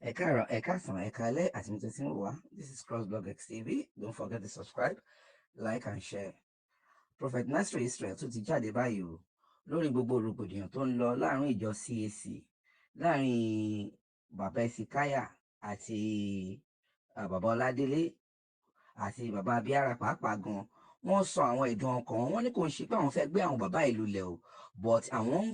Ẹ káàárọ̀, ẹ káàsán, ẹ káalẹ́ àti mi tó ti ń wò wá. This is CrossBlogX TV. Don't forget to subscribe, like and share. Prophet Nasir Israel tún ti jáde báyìí o lórí gbogbo rògbòdìyàn tó ń lọ láàrin ìjọ CAC láàrin bàbá Esikaya àti bàbá Ọládélé àti bàbá Abíára pàápàá gan. Wọ́n sọ àwọn ẹ̀dùn ọkàn wọn ní kò ń ṣe pé àwọn fẹ́ gbé àwọn bàbá ìlú lẹ̀ o, but àwọn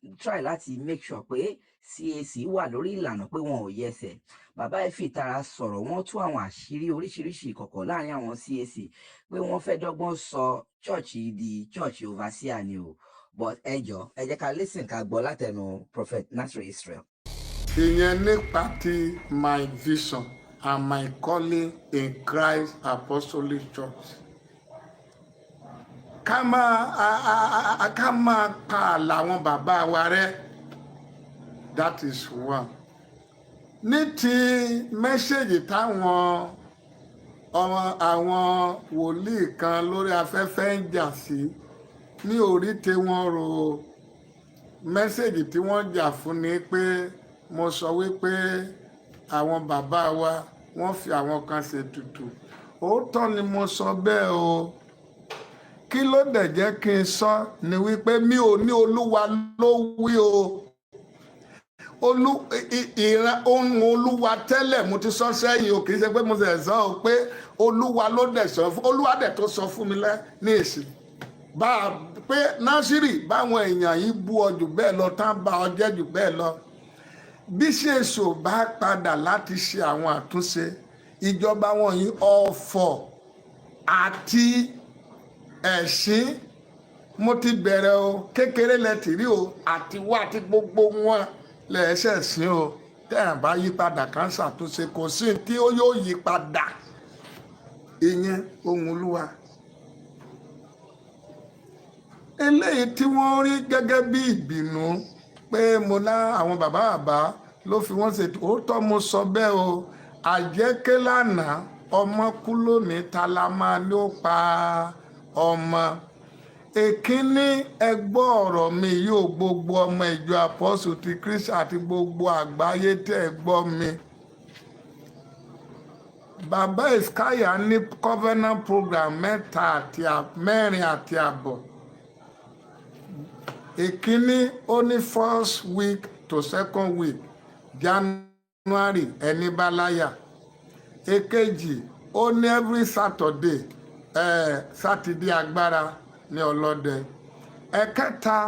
ń try láti make sure pé CAC wà lórí ìlànà pé wọn ò yẹsẹ̀. Bàbá ẹ fi ìtara sọ̀rọ̀, wọ́n tú àwọn àṣírí oríṣiríṣi ìkọ̀kọ̀ láàrin àwọn CAC pé wọ́n fẹ́ dọ́gbọ́n sọ church di church overseer ni o, but ẹ jọ̀ọ́ ẹ jẹ́ ká listen ká gbọ́ látẹnu Prophet Nasir Israel. Ìyẹn nípa ti my vision and my calling in Christ Apostolic Church. Ká máa pa àlà àwọn bàbá wa rẹ́. That is one. Ní ti mẹ́sẹ̀gì táwọn àwọn wòlíì kan lórí afẹ́fẹ́ ń jà sí, ní orí tí wọ́n ro mẹ́sẹ̀gì tí wọ́n jà fún ni pé mo sọ wípé àwọn bàbá wa wọ́n fi àwọn kan ṣètùtù. Òótọ́ ni mo sọ bẹ́ẹ̀ o. Kí ló dẹ̀ jẹ́ kí n sọ ni wípé mi ò ní Olúwa ló wí o. Ohun Olúwa tẹ́lẹ̀ mo ti sọ sẹ́yìn o, kì í ṣe pé mo ṣe sọ o pé Olúwa ló dẹ̀ sọ fún Olúwa dẹ̀ tó sọ fún mi ní èsì pé Násírì báwọn èèyàn yìí bú ọ jù bẹ́ẹ̀ lọ tán bá ọ jẹ́ jù bẹ́ẹ̀ lọ. Bí ṣèṣò bá padà láti ṣe àwọn àtúnṣe ìjọba wọn yìí ọ̀fọ̀ àti ẹ̀sìn mo ti bẹ̀rẹ̀ o, kékeré lẹ ti rí o, àti wá àti gbogbo wọn lẹ́ẹ̀ṣẹ̀ sí o. Tẹ́ ẹ̀ bá yí padà kán ṣàtúnṣe, kò sí tí ó yóò yí padà. Ìyẹn ohun Olúwa. Eléyìí tí wọ́n rí gẹ́gẹ́ bí ìbínú pé mo ná àwọn bàbá ló fi wọ́n ṣètò, òótọ́ mo sọ bẹ́ẹ̀ o. Àjẹké lánàá ọmọ kú lónìí, ta la máa ní ó pa ọmọ. Èkíní, ẹ gbọ́ ọ̀rọ̀ mi yóò gbogbo ọmọ ìjọ Apostle ti Kristi àti gbogbo àgbáyé tẹ́ ẹ gbọ́ mi. Bàbá Esikaya ní covenant program mẹ́rin àti àbọ̀. Èkíní, ó ní first week to second week January ẹni bá láyà. Èkejì, ó ní every Saturday Saturday agbára ní ọlọ́dẹ. Ẹ̀kẹta,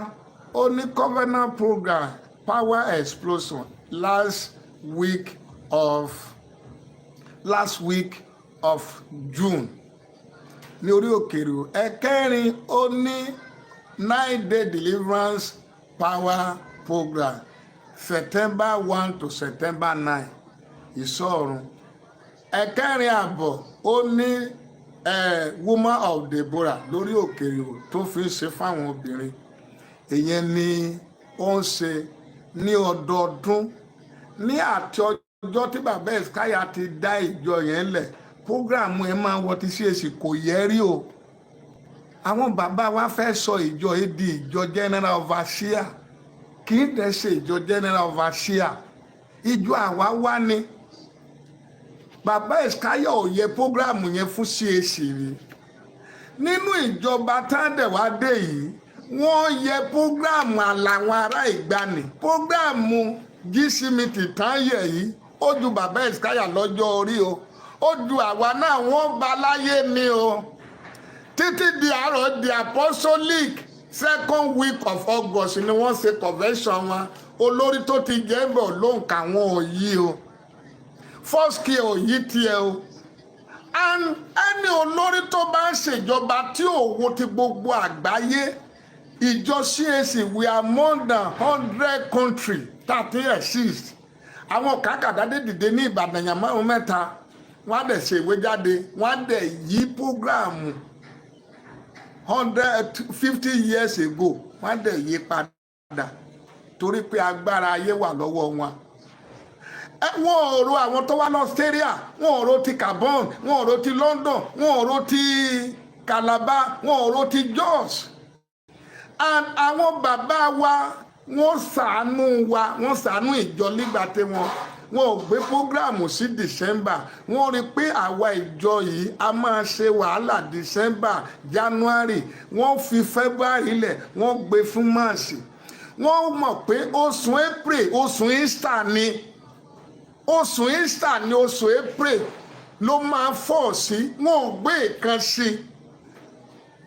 ó ní covenant program power explosion last week of June ní orí òkèrè. Ẹ̀kẹrin, ó ní 9-day deliverance power program September 1 to September 9 ìṣọ́run. Ẹ̀kẹrin àbọ̀, ó ní woman of Deborah lórí òkèrè tó fi ń ṣe fáwọn obìnrin. Ìyẹn ni ó ń ṣe ní ọdọọdún. Ní àti ọjọ́ tí bàbá Esikaya ti dá ìjọ yẹn lẹ̀, prógráàmù ẹ̀ máa wọ ti CAC kò yẹ rí o. Àwọn bàbá wa fẹ́ sọ ìjọ yìí di ìjọ general overseer, kì í dẹ̀ ṣe ìjọ general overseer. Ìjọ àwa wá ní. Bàbá Esikaya ò yẹ prógráàmù yẹn fún CAC rí. Nínú ìjọba tádẹ̀wá dé yìí, wọ́n yẹ prógráàmù àlàwọn ará ìgbani. Prógráàmù GCMT tán yẹ̀ yìí, ó ju bàbá Esikaya lọ́jọ́ orí o. Ó ju àwa náà, wọ́n bá láyé ni o. Títí di àárọ̀ di Apostolic second week of August ni wọ́n ṣe convention wọn. Olórí tó ti jẹ́ bọ̀ ló ń kà wọ́n òyì o. First kí òyì tiẹ̀ o. And ẹni olórí tó bá ń ṣèjọba tí òwò ti gbogbo àgbáyé, ìjọ CAC we are more than 100 countries that exist. Àwọn kàkàdádé dìde ní Ìbàdàn yàn márùn mẹ́ta, wọ́n á dẹ̀ ṣe ìwé jáde, wọ́n á dẹ̀ yí prógráàmù 150 years ago, wọ́n á dẹ̀ yí padà torí pé agbára ayé wà lọ́wọ́ wọn. Wọ́n ò ro àwọn tó wá ní Australia, wọ́n ò ro ti Gabon, wọ́n ò ro ti London, wọ́n ò ro ti Calabar, wọ́n ò ro ti Jos. And àwọn bàbá wa wọ́n ṣàánú ìjọ nígbà tí wọn ò gbé prógráàmù sí December. Wọ́n rí pé àwa ìjọ yìí a máa ṣe wàhálà December, January. Wọ́n fi February lẹ̀, wọ́n gbé fún March. Wọ́n mọ̀ pé oṣù April oṣù Easter ni. Oṣù Easter ni oṣù April ló máa fọ̀ sí. Wọ́n ò gbé ìkan sí i.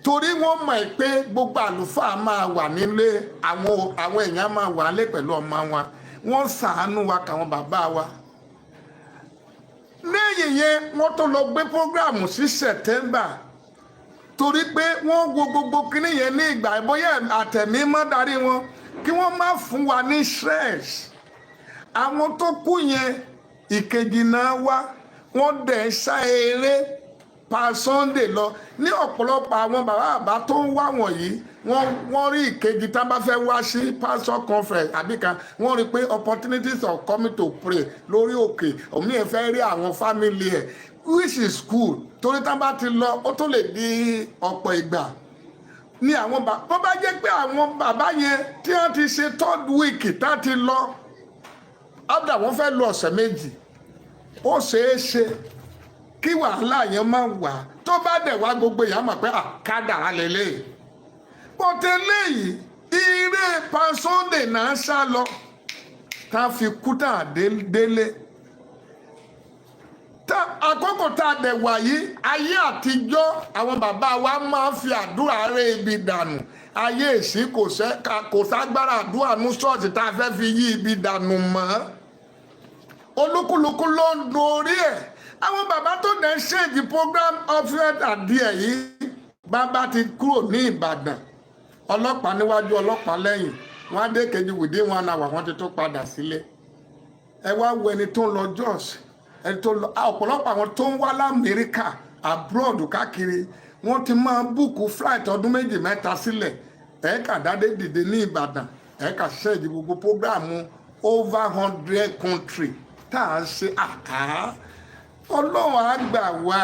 Torí wọ́n mọ̀ pé gbogbo àlùfáà máa wà nílé, àwọn èèyàn máa wà nílé pẹ̀lú ọmọ wọn. Wọ́n ṣàánú wa káwọn bàbá wa. Lẹ́yìn yẹn wọ́n tó lọ gbé prógráàmù sí September. Torí pé wọ́n wo gbogbo kíní yẹn ní ìgbà bóyá àtẹ̀mí mọ́ darí wọn kí wọ́n má fún wa ní stress. Àwọn tó kú yẹn ìkejì náà wá wọ́n dẹ̀ ṣá eré pa Sunday lọ. Ní ọ̀pọ̀lọpọ̀ àwọn bàbá tó ń wá wọ̀nyí wọ́n rí ìkejì tá bá fẹ́ wá sí pastor conference àbí kan wọ́n rí pé opportunities of coming to pray lórí òkè òmí ẹ̀ fẹ́ rí àwọn family ẹ̀ which is cool torí tá bá ti lọ ó tó lè di ọ̀pọ̀ ìgbà ní àwọn bó bá jẹ́ pé àwọn bàbá yẹn tí wọ́n ti ṣe third week tá ti lọ after wọ́n fẹ́ lọ ọ̀sẹ̀ méjì ó ṣeé ṣe kí wàhálà yẹn máa wà tó bá dẹ̀ wá gbogbo èèyàn mọ̀ pé àkádàrá lélẹ̀ pọ̀tẹ́lẹ̀ yìí eré pa Sunday náà sá lọ tá a fi kú tá a délé àkókò tá a dẹ̀ wà yìí ayé àtijọ́ àwọn bàbá wa máa ń fi àdúrà rẹ̀ ibi dànù ayé èsì kò ságbára àdúrà ní ṣọ́ọ̀ṣì tá a fẹ́ fi yí ibi dànù mọ́ olúkúlùkù ló ń do orí ẹ̀ àwọn bàbá tó dẹ̀ ń ṣèjì program offset àdìẹ yìí bàbá ti kúrò ní Ìbàdàn ọlọ́pàá níwájú ọlọ́pàá lẹ́yìn wọ́n á dé kejì within 1 hour wọ́n ti tó padà sílé ẹ wá wo ẹni tó ń lọ Jos ẹni tó lọ ọ̀pọ̀lọpọ̀ àwọn tó ń wá l'Amẹ́ríkà abroad káàkiri wọ́n ti máa búùkù flight ọdún 2-3 sílẹ̀ ẹ̀ẹ́kà dáadé dìde ní Ìbàdàn ẹ̀ẹ́kà ṣẹ́ẹ̀dì gbogbo prógráàmù over 100 country tá a ṣe Ọlọ́run àgbà wá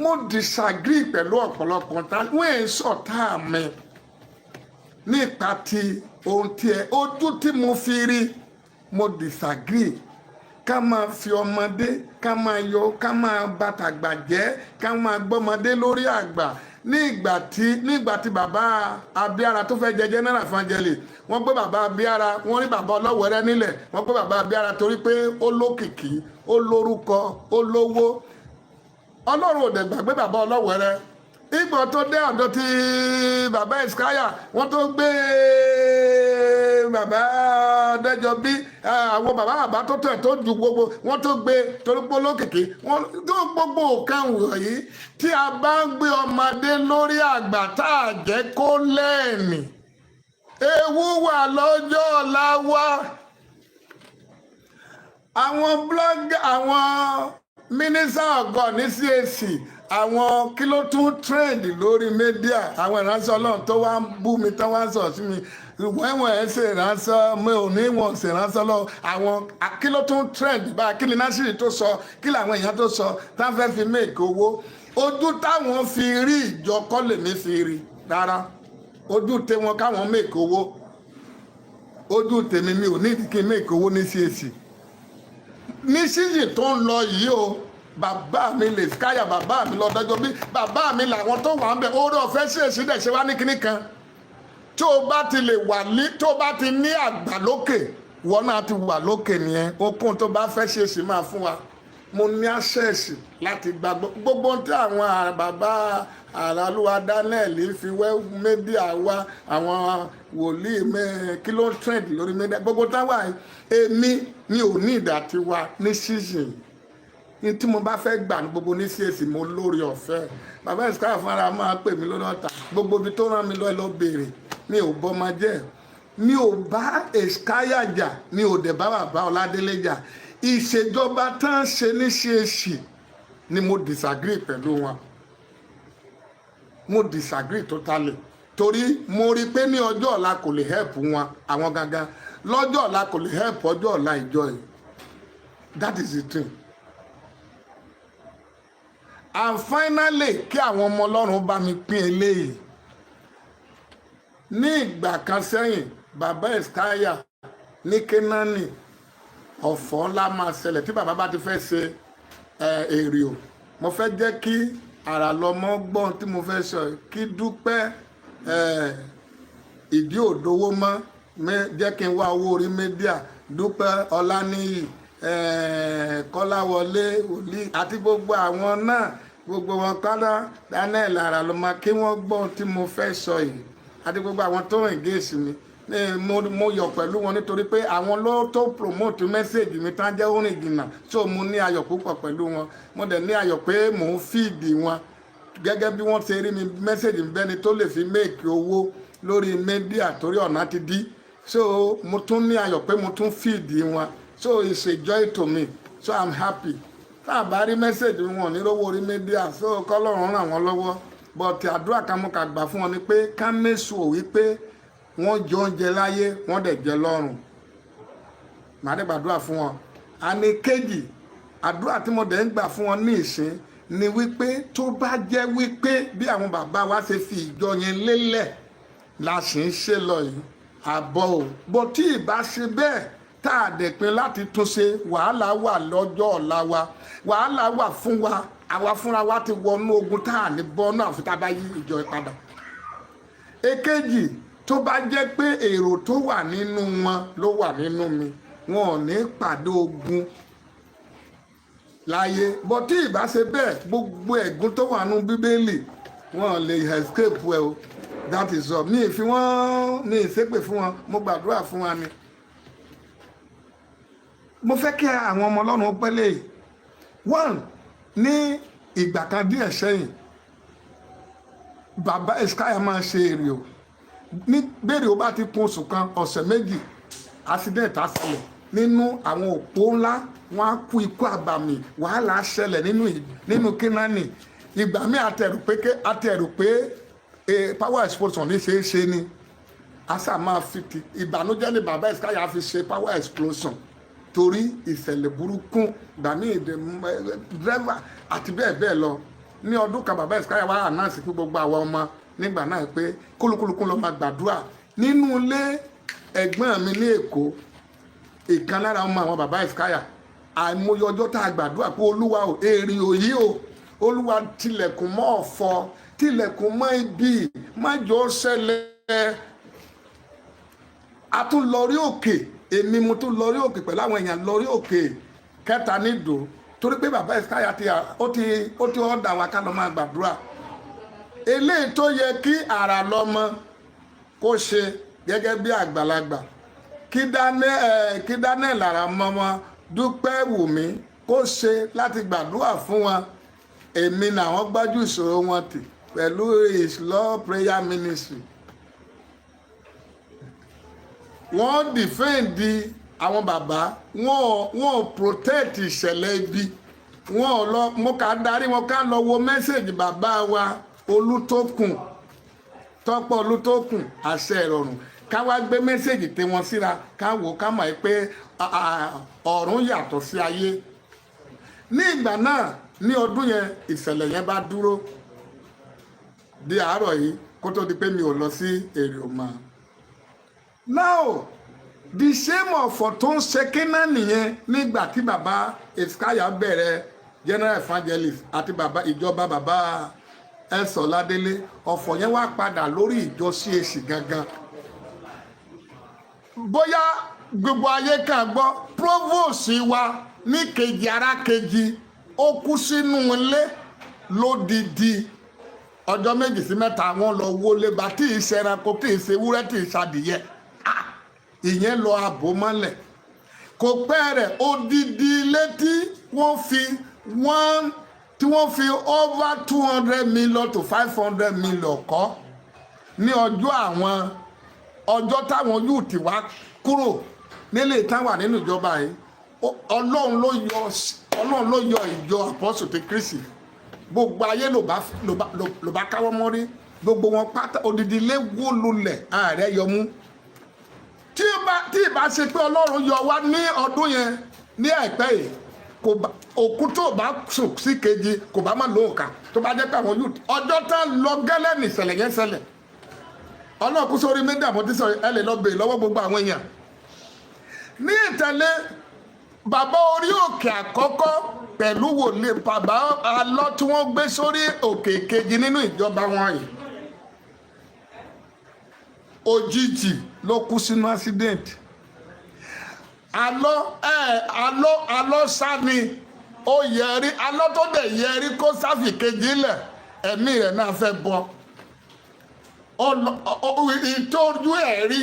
mo disagree pẹ̀lú ọ̀pọ̀lọpọ̀ tá wọ́n ń sọ̀tá mi nípa ti ohun tí ojú tí mo fi rí mo disagree ká máa fi ọmọdé ká máa yọ ká máa bàtàgbà jẹ́ ká máa gbọ́mọdé lórí àgbà nígbà tí bàbá Abíára tó fẹ́ jẹ general evangelist wọ́n gbé bàbá Abíára wọ́n rí bàbá Ọlọ́wẹ̀rẹ́ nílẹ̀ wọ́n gbé bàbá Abíára torí pé ó lókìkí ó lórúkọ ó lówó Ọlọ́run ò dẹ̀ gbàgbé bàbá Ọlọ́wẹ̀rẹ́ ìgbà tó dé ọ̀dọ̀ ti bàbá Iskaya wọ́n tó gbé bàbá Adéjọbí àwọn bàbá tó tẹ̀ tó ju gbogbo wọ́n tó gbé torí pé olókìkí wọ́n tó gbogbo nǹkan wọ̀nyí tí a bá ń gbé ọmọdé lórí àgbà tá a jẹ́ kó lẹ́ẹ̀nì ewu wà lọ́jọ́ ọ̀la wa àwọn blogger àwọn minister of God ní CAC àwọn kí ló tún trend lórí media àwọn ìránṣẹ́ Ọlọ́run tó wá ń bú mi tó wá ń sọ sí mi wẹ́wọ̀n ẹ̀ ṣe ìránṣẹ́ mi ò ní wọ́n ṣe ìránṣẹ́ lọ àwọn kí ló tún trend báyìí kí ni Násìrì tó sọ kí làwọn èèyàn tó sọ tá fẹ́ fi make owó ojú táwọn fi rí ìjọ kọ́ lèmi fi rí rárá ojú tèwọn káwọn make owó ojú tèmi mi ò ní kí n make owó ní CAC ní season tó ń lọ yìí o bàbá mi lè káyà bàbá mi lọ dájọ́ bí bàbá mi làwọn tó wà ń bẹ oore ọ̀fẹ́ CAC dẹ̀ ṣe wá ní kinní kan tó o bá ti lè wà ní tó o bá ti ní àgbà lókè wọn náà ti wà lókè nìyẹn okun tó bá fẹ́ CAC máa fún wa mo ní access láti gba gbogbo tí àwọn bàbá Àràlúwa Daniel fi wẹ́ media wa àwọn wòlíì kí ló ń trend lórí media gbogbo táwa èmi mi ò ní ìdá tiwa ní season ní tí mo bá fẹ́ gbà ní gbogbo ní CAC mo lórí ọ̀fẹ́ bàbá Iskaya fúnra máa pè mí lórí ọ̀tà gbogbo ibi tó rán mi lọ béèrè mi ò bọ́mọ jẹ́ mi ò bá Iskaya jà mi ò dẹ̀ bá bàbá Ọládélé jà ìṣèjọba tán ṣe ní CAC ni mo disagree pẹ̀lú wọn mo disagree totally torí mo rí pé ní ọjọ́ ọ̀la kò lè help wọn àwọn gangan lọ́jọ́ ọ̀la kò lè help ọjọ́ ọ̀la ìjọ yìí that is the thing. And finally kí àwọn ọmọ Ọlọ́run bá mi pín eléyìí ní ìgbà kan sẹ́yìn bàbá Iskaya ní Kénáánì ọ̀fọ̀ ńlá máa ṣẹlẹ̀ tí bàbá bá ti fẹ́ ṣe èrè o. Mo fẹ́ jẹ́ kí àrà lọ́mọ gbọ́n tí mo fẹ́ sọ kí Dúpẹ́ ìdí òdowó mọ́ jẹ́ kí n wá owó orí mídíà, Dúpẹ́ Ọláníyì, Kọ́láwọlé Wòlíì àti gbogbo àwọn náà, gbogbo wọn kọ́lá Daniel àrà lọ́mọ kí wọ́n gbọ́n tí mo fẹ́ sọ yìí àti gbogbo àwọn tó ń gèsì mi. Mo yọ̀ pẹ̀lú wọn nítorí pé àwọn ló tó promote message mi tán jẹ́ orin ìgbìnà, so mo ní ayọ̀ púpọ̀ pẹ̀lú wọn. Mo dẹ̀ ní ayọ̀ pé mò ń fíìdì wọn gẹ́gẹ́ bí wọ́n ṣe rí mi message mi bẹ́ni tó lè fi make owó lórí media torí ọ̀nà ti dí, so mo tún ní ayọ̀ pé mo tún fíìdì wọn, so it's a joy to me, so I'm happy. Tá a bá rí message wọn ní lówó orí media, so kọ́lọ́run ràn wọ́n lọ́wọ́, but àdúrà kan mo kà gbà fún wọn ni pé ká mẹ́sùn ò wípé wọ́n jọ oúnjẹ láyé wọ́n dẹ̀ jẹ lọ́run. Màá dẹ̀ gbàdúrà fún wọn. Àní kejì àdúrà tí mo dẹ̀ ń gbà fún wọn ní ìsìn ni wípé tó bá jẹ́ wípé bí àwọn bàbá wa ṣe fi ìjọ yẹn lélẹ̀ la sì ń ṣe lọ yìí àbọ̀ ò bó tí ìbá ṣe bẹ́ẹ̀ tá a dẹ̀ pin láti túnṣe, wàhálà wà lọ́jọ́ ọ̀la wa, wàhálà wà fún wa, àwa fúnra wa ti wọnú ogun tá a ní bọ́ náà fi tá a bá yí ìjọ padà. Èkejì tó bá jẹ́ pé èrò tó wà nínú wọn ló wà nínú mi, wọn ò ní pàdé ogun láyé. Bó tí ìbá ṣe bẹ́ẹ̀ gbogbo ẹ̀gún tó wà nínú Bíbélì wọn ò lè escape ẹ o. That is all. Mi ì fi wọ́n, mi ì ṣépè fún wọn, mo gbàdúrà fún wa ni. Mo fẹ́ kí àwọn ọmọ Ọlọ́run pẹ́lẹ́ yìí. One, ní ìgbà kan díẹ̀ sẹ́yìn bàbá Eskaya máa ṣe èrè o. Ní bèrè ó bá ti kún oṣù kan ọ̀sẹ̀ méjì accident á ṣẹlẹ̀ nínú àwọn òpó ńlá, wọn á kú ikú àbàmì, wàhálà á ṣẹlẹ̀ nínú Kénáánì. Ìgbà mi àtẹ̀rù pé power explosion ní ṣe é ṣe ni a sá máa fi ìbànújẹ́ ní bàbá Eskaya fi ṣe power explosion torí ìṣẹ̀lẹ̀ burúkú ìgbà mi dírẹ́fà àti bẹ́ẹ̀ bẹ́ẹ̀ lọ. Ní ọdún kan bàbá Eskaya wà announce fún gbogbo àwọn ọmọ nígbà náà pé kólúkúlùkù lọ máa gbàdúrà nínú ilé ẹ̀gbọ́n mi ní Èkó. Ìkan lára ọmọ àwọn bàbá Eskaya àìmọye ọjọ́ tá a gbàdúrà pé Olúwa ò èrè òyì o, Olúwa tilẹ̀kùn mọ́ ọ̀fọ̀, tilẹ̀kùn mọ́ ibi, má jọ ṣẹlẹ̀. A tún lọ rí òkè, èmi mo tún lọ rí òkè pẹ̀lú àwọn èèyàn lọ rí òkè kẹta nídò torí pé bàbá Eskaya ó ti ọ̀dà wa ká lọ máa gbàdúrà. Eléyìí tó yẹ kí àrà lọ́mọ kó ṣe gẹ́gẹ́ bí àgbàlagbà, kí Daniel àrà mọ́mọ́ Dúpẹ́ Wùmí kó ṣe láti gbàdúrà fún wọn. Èmi làwọn gbájú ìṣòro wọn tì pẹ̀lú His Love Prayer Ministry. Wọ́n dìfẹ́ǹdì àwọn bàbá, wọ́n protect ìṣẹ̀lẹ̀ ibi, wọ́n lọ mo kà darí wọn ká lọ wo mẹ́sẹ̀gì bàbá wa Olútókùn, Tọ́pẹ́ Olútókùn àṣẹ ìrọ̀rùn, ká wá gbé mẹ́sẹ̀gì tí wọ́n síra ká wò ká mọ̀ pé ọ̀run yàtọ̀ sí ayé. Ní ìgbà náà ní ọdún yẹn ìṣẹ̀lẹ̀ yẹn bá dúró di àárọ̀ yìí kó tó di pé mi ò lọ sí èrè òmà. Now the same ọ̀fọ̀ tó ń ṣe Kénáánì nìyẹn nígbà tí bàbá Eskaya bẹ̀rẹ̀ general evangelist àti ìjọba bàbá Ẹ̀sọ̀ Ládélé, ọ̀fọ̀ yẹn wá padà lórí ìjọ CAC gangan. Bóyá gbogbo ayé kan gbọ́ provost wa ní kejì ara kejì ó kú sínú ilé lódìdí ọjọ́ méjì sí mẹ́ta wọn lọ wọlé bá tí ì ṣẹranko tí ì ṣe ewúrẹ́ tí ì ṣàdìyẹ ìyẹn lọ àbò mọ́lẹ̀. Kò pẹ́ rẹ̀ odidi ilé tí wọ́n fi over 200 million to 500 million kọ́ ní ọjọ́ táwọn yúùtì wá kúrò nílé ìtawà nínú ìjọba yìí. Ọlọ́run ló yọ ìjọ Apostle ti Kristi, gbogbo ayé ló bá káwọ́ mọ́rí, gbogbo wọn pátá odidi ilé wó lulẹ̀ ààrẹ yọmú. Tí ìbá ṣe pé Ọlọ́run yọ wá ní ọdún yẹn ní àìpẹ́ yìí, òkú tó bá sùn sí kejì kò bá má lóòkà tó bá jẹ́ pé àwọn yóò ọjọ́ tá lọ gẹ́lẹ́ ní ìṣẹ̀lẹ̀ yẹn ṣẹlẹ̀. Ọlọ́run kú sórí méjì àmọ́ tí sọ ẹ lè lọ bèèrè lọ́wọ́ gbogbo àwọn èèyàn. ní ìtẹ̀lé bàbá orí òkè àkọ́kọ́ pẹ̀lú wòlíì bàbá alọ́ tí wọ́n gbé sórí òkè kejì nínú ìjọba wọn yìí òjijì ló kú sínú accident. alọ́ sani ó yẹrí alọ́ tó dẹ̀ yẹrí kó sáfì kejì lẹ̀ ẹ̀mí rẹ̀ náà fẹ́ bọ́ ìtọ́jú ẹ̀ rí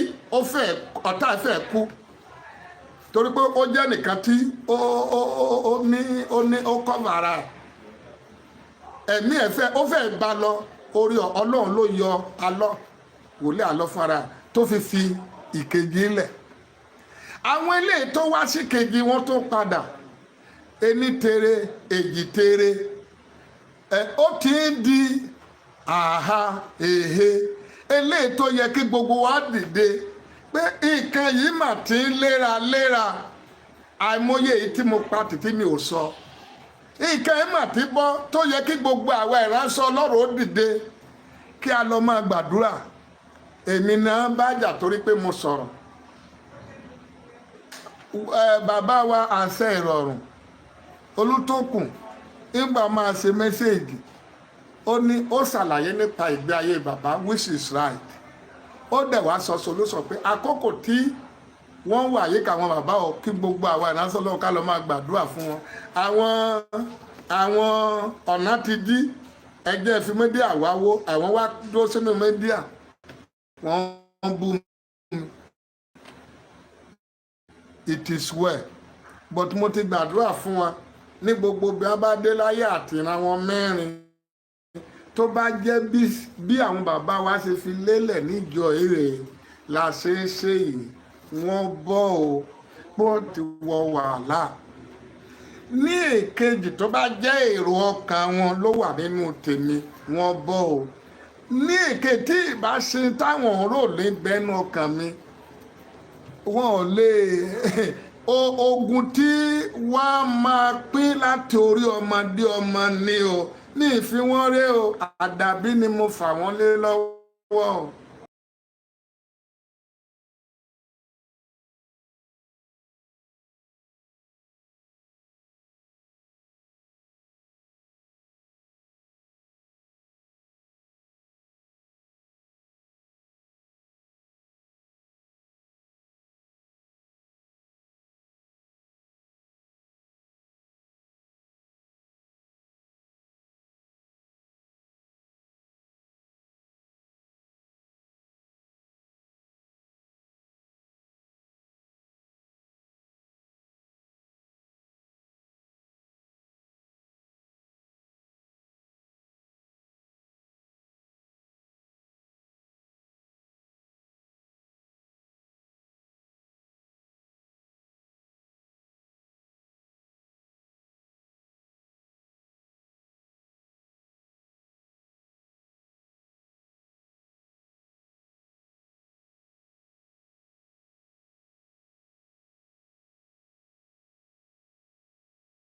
ọ̀tá fẹ́ kú torí pé ó jẹ́ nìkan tí ó kọ́bàrà ẹ̀mí ẹ̀ ó fẹ́ bá lọ orí ọlọ́run ló yọ alọ́ wòlé alọ́ fara tó fi ìkejì lẹ̀ àwọn eléyìí tó wá sí kejì wọn tó padà ení tere èjì tere ó ti ń di àhà èhe eléyìí tó yẹ kí gbogbo wa dìde pé nǹkan yìí mà ti ń léra àìmọye èyí tí mo pa títí mi ò sọ nǹkan yìí mà ti bọ́ tó yẹ kí gbogbo àwa ìránṣẹ́ Ọlọ́run ó dìde kí a lọ máa gbàdúrà èmi náà bá jà torí pé mo sọ̀rọ̀ bàbá wa àṣẹ ìrọ̀rùn Olútókùn nígbà máa ṣe mẹ́sẹ̀gì ó ṣàlàyé nípa ìgbé ayé bàbá which is right ó dẹ̀ wá sọ solution pé àkókò tí wọ́n wà yíká àwọn bàbá ọ̀ kí gbogbo àwa ìránṣẹ́ Ọlọ́run ká lọ máa gbàdúrà fún wọn àwọn ọ̀nà ti dí ẹjẹ́ fi mídíà wáwó àwọn wá dúró sínú mídíà wọ́n bú mi it is well but mo ti gbàdúrà fún wa ní gbogbo bí wọ́n bá dé láyé àti ìran wọn mẹ́rin tó bá jẹ́ bí àwọn bàbá wa ṣe fi lélẹ̀ níjọ èrè la ṣe é ṣe yìí wọ́n bọ́ o pọ́ ti wọ wàhálà ní èkejì tó bá jẹ́ èrò ọkàn wọn ló wà nínú tèmi wọ́n bọ́ o ní èkejì tí ìbá ṣe táwọn rò lè bẹ́nu ọkàn mi wọn ò lè ogun tí wọ́n máa pín láti orí ọmọdé ọmọ ni o ní ìfi wọ́n ré o àdàbí ni mo fà wọ́n lé lọ́wọ́ o.